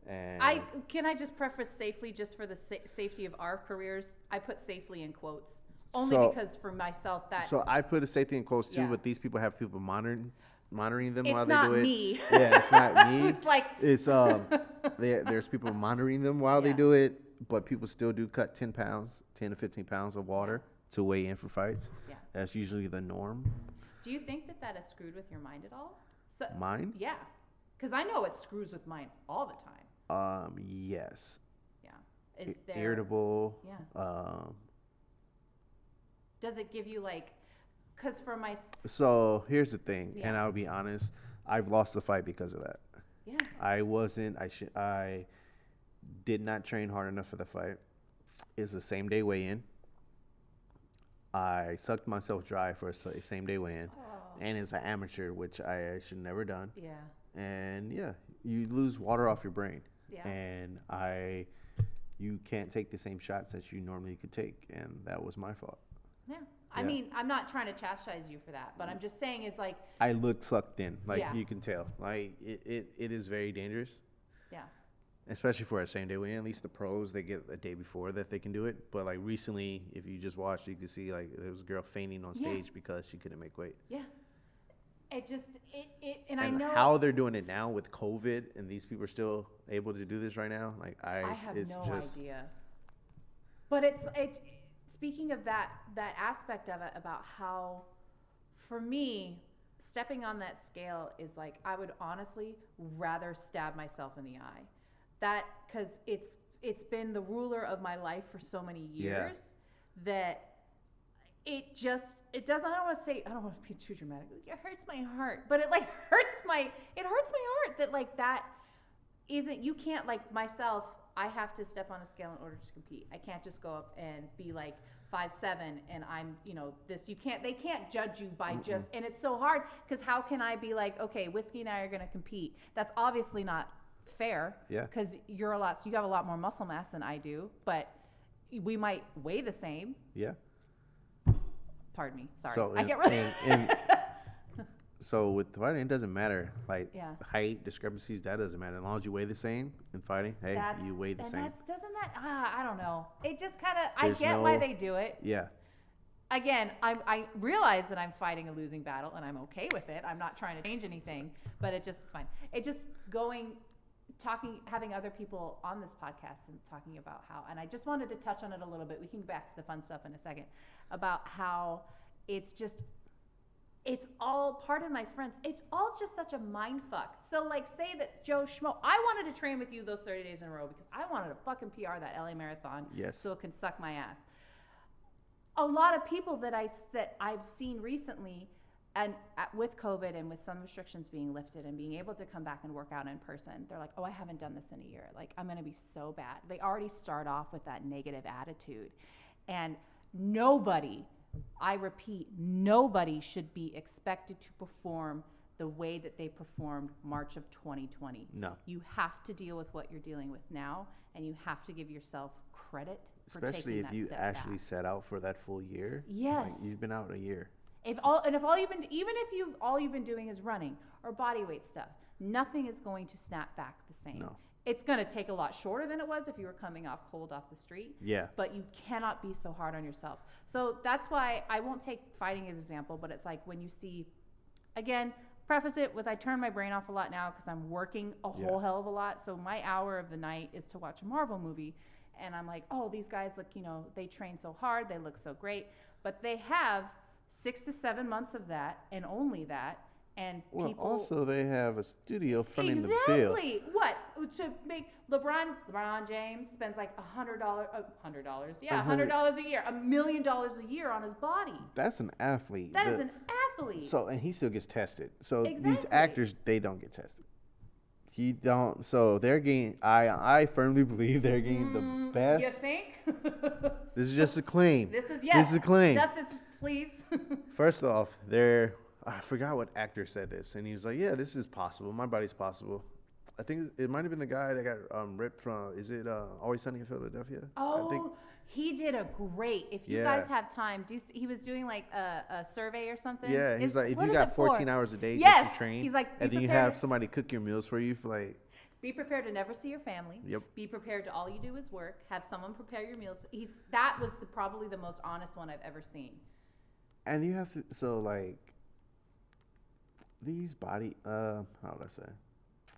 And Can I just preface safely, just for the safety of our careers? I put safely in quotes. Only because for myself that. So I put a safety in quotes too, Yeah. but these people have people monitoring them It's while they not do it. me. Yeah, it's not me. It's like. It's there's people monitoring them while they Yeah. do it, but people still do cut 10 to 15 pounds of water to weigh in for fights. Yeah. That's usually the norm. Do you think that has screwed with your mind at all? So, Mine? Yeah, because I know it screws with mine all the time. Yes. Yeah. Is there Irritable. Yeah. Does it give you like? Because for my. So here's the thing, and Yeah. I'll be honest, I've lost the fight because of that. Yeah. I did not train hard enough for the fight. It's the same day weigh-in. I sucked myself dry for a same day weigh-in, and it's an amateur, which I should never done. Yeah. And yeah, you lose water off your brain, Yeah. and you can't take the same shots that you normally could take, and that was my fault. Yeah. I mean, I'm not trying to chastise you for that, but I'm just saying is like. I looked sucked in, like Yeah. you can tell. Like it is very dangerous. Yeah. Especially for a same day weigh-in. At least the pros, they get a day before that they can do it. But like recently, if you just watched, you could see like there was a girl fainting on Yeah. stage because she couldn't make weight. Yeah. It just and I And know how they're doing it now with COVID, and these people are still able to do this right now. Like I have it's no just, idea. But it's speaking of that aspect of it, about how, for me, stepping on that scale is like, I would honestly rather stab myself in the eye. That, because it's been the ruler of my life for so many years that it doesn't, I don't want to be too dramatic. It hurts my heart, but it like hurts my heart that like that isn't, you can't, like myself, I have to step on a scale in order to compete. I can't just go up and be like 5'7" and I'm, they can't judge you by just, and it's so hard because how can I be like, okay, Whiskey and I are going to compete? That's obviously not fair. Yeah. Because you have a lot more muscle mass than I do, but we might weigh the same. Yeah. Pardon me. Sorry. So I get really. So with fighting, it doesn't matter. Like Yeah. height discrepancies, that doesn't matter. As long as you weigh the same in fighting, hey, you weigh the same. I don't know. It just kind of, I There's get why they do it. Yeah. Again, I realize that I'm fighting a losing battle and I'm okay with it. I'm not trying to change anything, but it just is fine. It just having other people on this podcast and talking about how, and I just wanted to touch on it a little bit. We can get back to the fun stuff in a second, about how it's all, pardon my friends, it's all just such a mind fuck. So like, say that Joe Schmo, I wanted to train with you those 30 days in a row because I wanted to fucking PR that LA marathon. Yes. So it can suck my ass. A lot of people that I've seen recently, and with COVID and with some restrictions being lifted and being able to come back and work out in person, they're like, oh, I haven't done this in a year. Like, I'm going to be so bad. They already start off with that negative attitude. And nobody, I repeat, nobody should be expected to perform the way that they performed March of 2020. No. You have to deal with what you're dealing with now, and you have to give yourself credit for Especially taking if that you step actually back. set out for that full year. Yes. Like, you've been out a year. If all you've been doing is running or body weight stuff, nothing is going to snap back the same. No. It's going to take a lot shorter than it was if you were coming off cold off the street. Yeah. But you cannot be so hard on yourself. So that's why I won't take fighting as an example, but it's like when you see, again, preface it with I turn my brain off a lot now because I'm working a whole hell of a lot. So my hour of the night is to watch a Marvel movie. And I'm like, oh, these guys look, they train so hard. They look so great. But they have 6 to 7 months of that and only that. and Well, people also they have a studio funding the bill. exactly what to make LeBron James spends like $100, yeah, $100 a year, $1 million a year on his body. That's an athlete. That is an athlete. So, and he still gets tested. So these Exactly. actors, they don't get tested. You don't. So they're getting. I firmly believe they're getting the best. You think? This is just a claim. This is This is a claim. Please. First off, I forgot what actor said this, and he was like, "Yeah, this is possible. My body's possible." I think it might have been the guy that got ripped from. Is it Always Sunny in Philadelphia? Oh, I think. he did a great. If you guys have time, he was doing like a survey or something. Yeah, he's like, if you got 14 hours a day yes, just to train, he's like, and then you have somebody cook your meals for you for like. Be prepared to never see your family. Yep. Be prepared to all you do is work. Have someone prepare your meals. That was probably the most honest one I've ever seen. And you have to these body how would I say?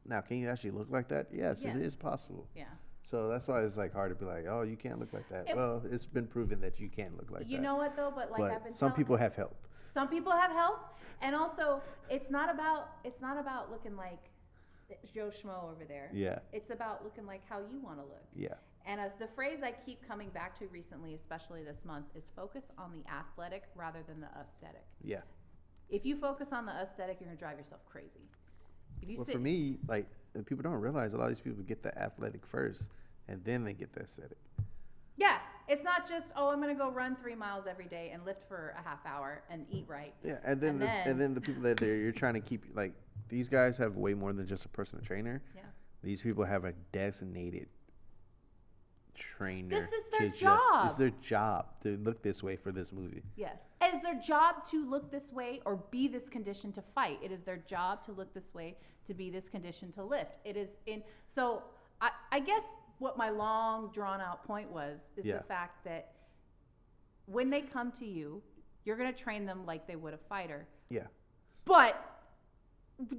Now, can you actually look like that? Yes, it is possible. Yeah. So that's why it's like hard to be like, oh, you can't look like that. Well, it's been proven that you can't look like that. You know what though? But I've been some people have help. Some people have help, and also it's not about looking like Joe Schmo over there. Yeah. It's about looking like how you want to look. Yeah. And the phrase I keep coming back to recently, especially this month, is focus on the athletic rather than the aesthetic. Yeah. If you focus on the aesthetic, you're gonna drive yourself crazy. For me, like, people don't realize a lot of these people get the athletic first, and then they get the aesthetic. Yeah, it's not just, I'm gonna go run 3 miles every day and lift for a half hour and eat right. Yeah, and then the people that you're trying to keep, like, these guys have way more than just a personal trainer. Yeah. These people have a designated trainer. This is their job. It's their job to look this way for this movie. Yes. It is their job to look this way or be this condition to fight. It is their job to look this way to be this condition to lift. It is so I guess what my long drawn out point was is the fact that when they come to you, you're going to train them like they would a fighter. Yeah. But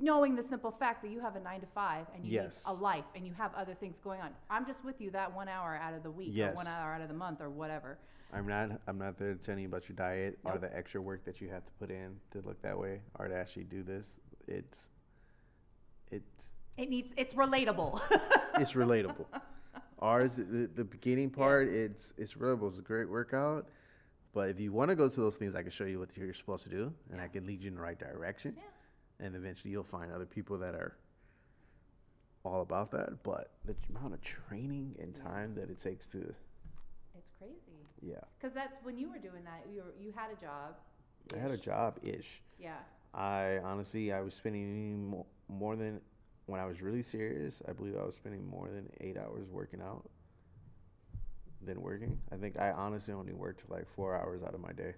knowing the simple fact that you have a 9 to 5 and you need Yes. a life and you have other things going on. I'm just with you that 1 hour out of the week or 1 hour out of the month or whatever. I'm not there to tell you about your diet or Nope. the extra work that you have to put in to look that way or to actually do this. It's relatable. It's relatable. Ours, the beginning part, it's relatable. It's a great workout. But if you want to go to those things, I can show you what you're supposed to do, and I can lead you in the right direction. Yeah. And eventually you'll find other people that are all about that. But the amount of training and time that it takes to... It's crazy. Yeah. Because that's when you were doing that, you had a job. I had a job-ish. Yeah. I was spending more than... When I was really serious, I believe I was spending more than 8 hours working out than working. I think I honestly only worked like 4 hours out of my day.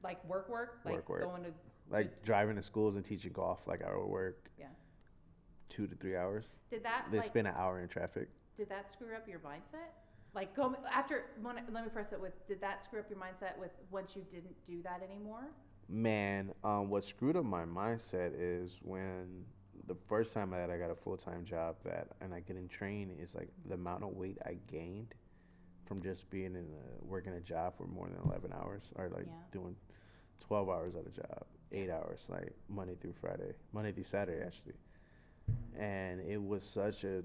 Like work? Like work. going to... Like driving to schools and teaching golf, like I would work 2 to 3 hours. Did that Then spend an hour in traffic. Did that screw up your mindset? Like let me press it with, did that screw up your mindset with once you didn't do that anymore? Man, what screwed up my mindset is when the first time that I got a full-time job and I couldn't train, is like the amount of weight I gained from just being working a job for more than 11 hours or like doing 12 hours at a job, 8 hours, like Monday through Saturday actually. And it was such a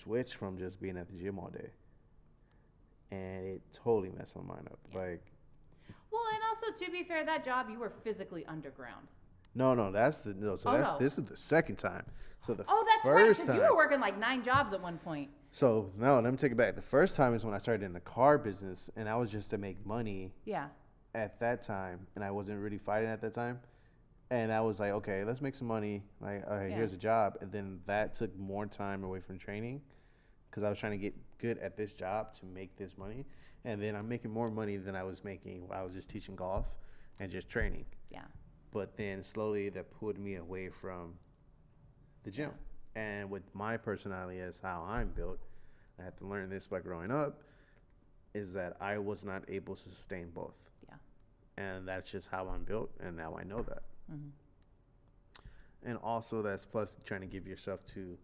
switch from just being at the gym all day. And it totally messed my mind up. Yeah. Like, well, and also to be fair, that job you were physically underground. This is the second time. So that's right, because you were working like 9 jobs at one point. So no, let me take it back. The first time is when I started in the car business, and I was just to make money. Yeah. At that time, and I wasn't really fighting at that time, and I was like, okay, let's make some money. Like, all right, here's a job, and then that took more time away from training, because I was trying to get good at this job to make this money, and then I'm making more money than I was making while I was just teaching golf and just training. Yeah. But then slowly that pulled me away from the gym. And with my personality as how I'm built, I had to learn this by growing up, is that I was not able to sustain both. Yeah. And that's just how I'm built, and now I know that. Mm-hmm. And also that's plus trying to give yourself to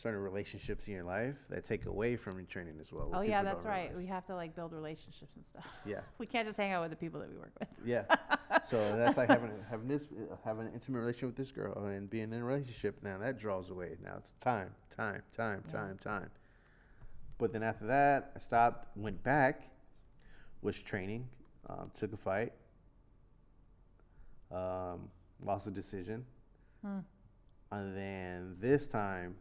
certain relationships in your life that take away from your training as well. Oh yeah, that's right. We have to like build relationships and stuff. Yeah. We can't just hang out with the people that we work with. Yeah. So that's like having an intimate relationship with this girl and being in a relationship. Now that draws away. Now it's time. But then after that, I stopped, went back, was training, took a fight, lost a decision. And then this time,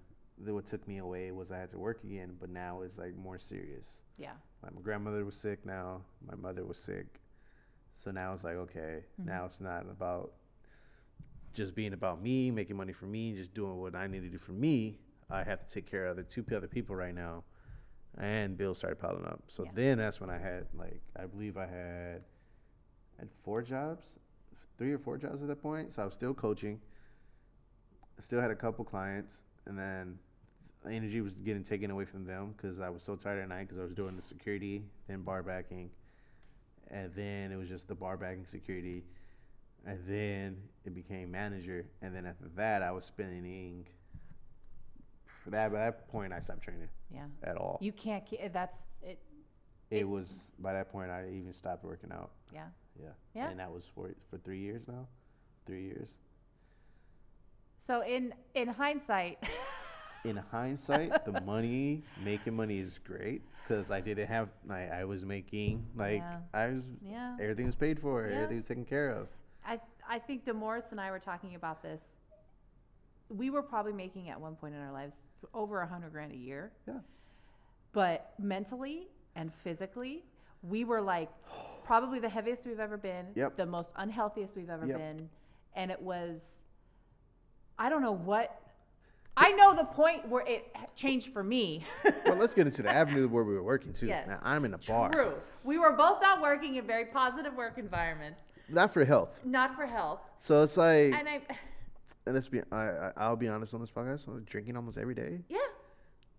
what took me away was I had to work again, but now it's like more serious. Yeah. Like my grandmother was sick now, my mother was sick. So now it's like, okay, now it's not about just being about me, making money for me, just doing what I need to do for me. I have to take care of the two other people right now. And bills started piling up. So then that's when I had, like, I believe I had 4 jobs, 3 or 4 jobs at that point. So I was still coaching. I still had a couple clients. And then the energy was getting taken away from them because I was so tired at night because I was doing the security, then bar backing. And then it was just the bar backing security. And then it became manager. And then after that, I was spending... By that point, I stopped training. Yeah. At all. You can't. That's it. It was by that point I even stopped working out. Yeah. Yeah. And that was for 3 years now. 3 years. So in hindsight. In hindsight, making money is great because I didn't have. I was making everything was paid for. Yeah. Everything was taken care of. I think DeMorris and I were talking about this. We were probably making at one point in our lives over $100,000 a year. Yeah. But mentally and physically, we were like probably the heaviest we've ever been, the most unhealthiest we've ever been. And it was, I don't know what, I know the point where it changed for me. Well, let's get into the avenue where we were working too. Yes. Now, I'm in a bar. True. We were both not working in very positive work environments. Not for health. So it's like... And I'll be honest on this podcast. I'm drinking almost every day. Yeah.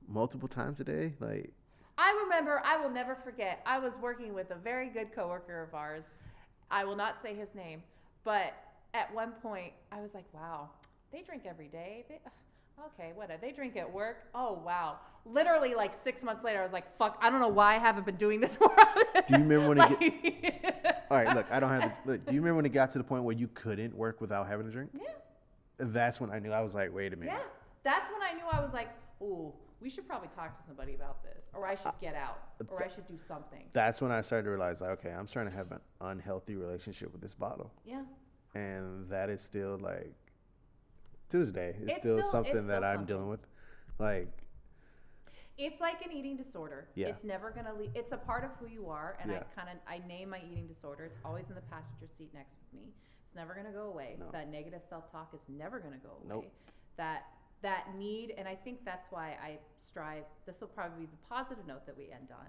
Multiple times a day. Like. I remember. I will never forget. I was working with a very good coworker of ours. I will not say his name, but at one point I was like, "Wow, they drink every day. Okay, whatever. They drink at work. Oh wow." Literally, like 6 months later, I was like, "Fuck, I don't know why I haven't been doing this more." Do you remember when All right, look. I don't have. Look. Do you remember when it got to the point where you couldn't work without having a drink? Yeah. That's when I knew. I was like, wait a minute. Yeah, that's when I knew. I was like, ooh, we should probably talk to somebody about this, or I should get out, or I should do something. That's when I started to realize, like, okay, I'm starting to have an unhealthy relationship with this bottle. Yeah. And that is still, like, to this day, it's still something that I'm dealing with. Like. It's like an eating disorder. Yeah. It's never going to leave. It's a part of who you are, and I name my eating disorder. It's always in the passenger seat next with me. It's never going to go away. No. That negative self-talk is never going to go away. Nope. That need, and I think that's why I strive, this will probably be the positive note that we end on.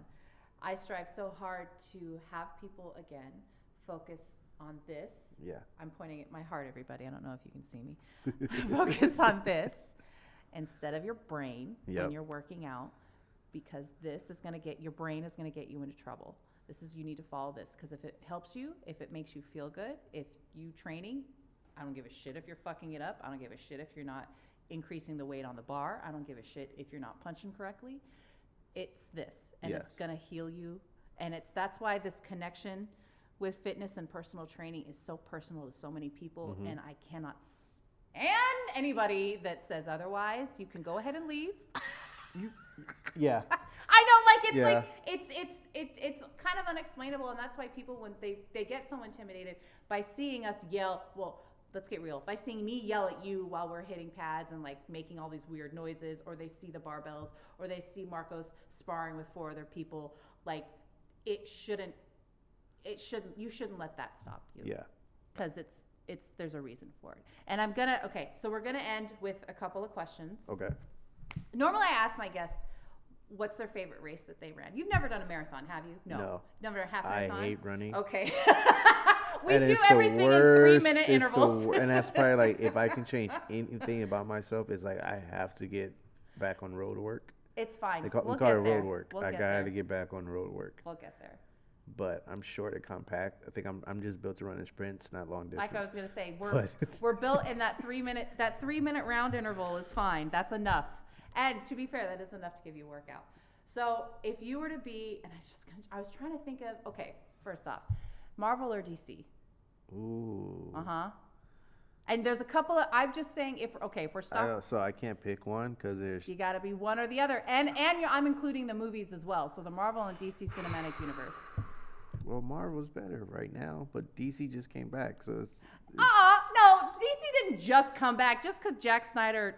I strive so hard to have people, again, focus on this. Yeah. I'm pointing at my heart, everybody. I don't know if you can see me. Focus on this instead of your brain when you're working out, because this is going to get, your brain is going to get you into trouble. You need to follow this, because if it helps you, if it makes you feel good, if you training, I don't give a shit if you're fucking it up. I don't give a shit if you're not increasing the weight on the bar. I don't give a shit if you're not punching correctly. It's this, and it's gonna heal you. And that's why this connection with fitness and personal training is so personal to so many people. And I cannot stand anybody that says otherwise. You can go ahead and leave. Yeah. I know, like it's kind of unexplainable, and that's why people, when they get so intimidated by seeing us yell, well, let's get real, by seeing me yell at you while we're hitting pads and like making all these weird noises, or they see the barbells, or they see Marcos sparring with 4 other people, like you shouldn't let that stop you. Yeah. Because there's a reason for it. And so we're gonna end with a couple of questions. Okay. Normally I ask my guests, what's their favorite race that they ran? You've never done a marathon, have you? No. Never done a half marathon? I hate running. Okay. We do everything in 3-minute intervals. And that's probably like, if I can change anything about myself, it's like I have to get back on road work. It's fine. We call it road work. I got to get back on road work. We'll get there. But I'm short and compact. I think I'm just built to run in sprints, not long distance. Like I was gonna say, we're built in that 3-minute round interval is fine. That's enough. And to be fair, that is enough to give you a workout. So if you were to be, and I was trying to think of, okay, first off, Marvel or DC? Ooh. And there's a couple of, I'm just saying, if we're stuck. So I can't pick one because there's. You got to be one or the other. I'm including the movies as well. So the Marvel and DC Cinematic Universe. Well, Marvel's better right now, but DC just came back, so it's. No, DC didn't just come back. Just because Zack Snyder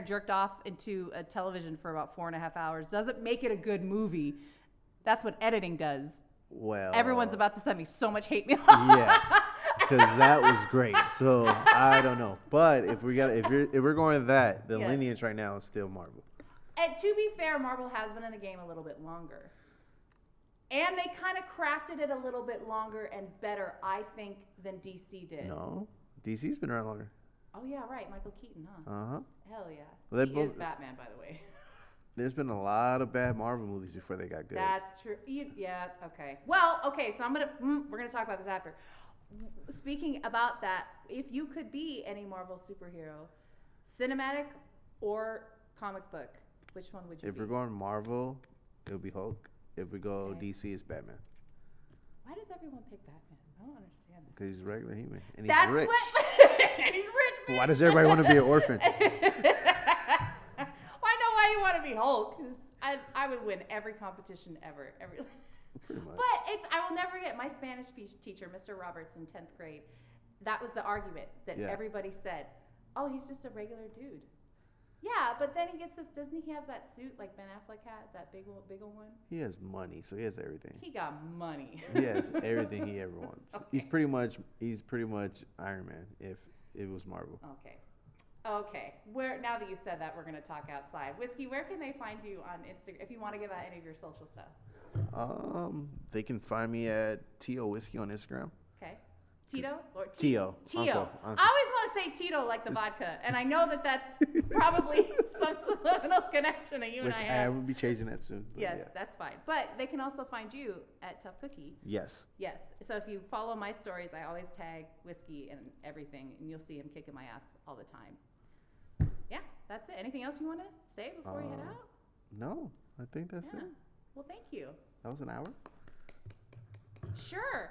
jerked off into a television for about 4.5 hours doesn't make it a good movie. That's what editing does. Well. Everyone's about to send me so much hate mail. Yeah, because that was great. So I don't know, but if we're going to that, the lineage right now is still Marvel. And to be fair, Marvel has been in the game a little bit longer. And they kind of crafted it a little bit longer and better, I think, than DC did. No, DC's been around longer. Oh, yeah, right. Michael Keaton, huh? Uh-huh. Hell yeah. Well, he is Batman, by the way. There's been a lot of bad Marvel movies before they got good. That's true. Yeah, okay. Well, okay, so we're going to talk about this after. Speaking about that, if you could be any Marvel superhero, cinematic or comic book, which one would you be? If we're going Marvel, it would be Hulk. If we go DC, it's Batman. Why does everyone pick Batman? I don't understand that. Because he's a regular human. And That's he's rich. And he's rich, bitch. Why does everybody want to be an orphan? Well, I know why you want to be Hulk. Because I would win every competition ever. Pretty much. But I will never get my Spanish teacher, Mr. Roberts, in 10th grade. That was the argument that everybody said. Oh, he's just a regular dude. Yeah, but then he gets this. Doesn't he have that suit like Ben Affleck had, that big old one? He has money, so he has everything. He got money. He has everything he ever wants. Okay. He's pretty much Iron Man if it was Marvel. Okay. Now that you said that, we're gonna talk outside. Whiskey, where can they find you on Instagram if you want to give out any of your social stuff? They can find me at TO Whiskey on Instagram. Okay. Tito or Tio? Uncle. I always want to say Tito like the vodka, and I know that's probably some subliminal connection that you and I have. I will be changing that soon. Yes, that's fine. But they can also find you at Tough Cookie. Yes. So if you follow my stories, I always tag Whiskey and everything, and you'll see him kicking my ass all the time. Yeah, that's it. Anything else you want to say before you head out? No, I think that's it. Well, thank you. That was an hour? Sure.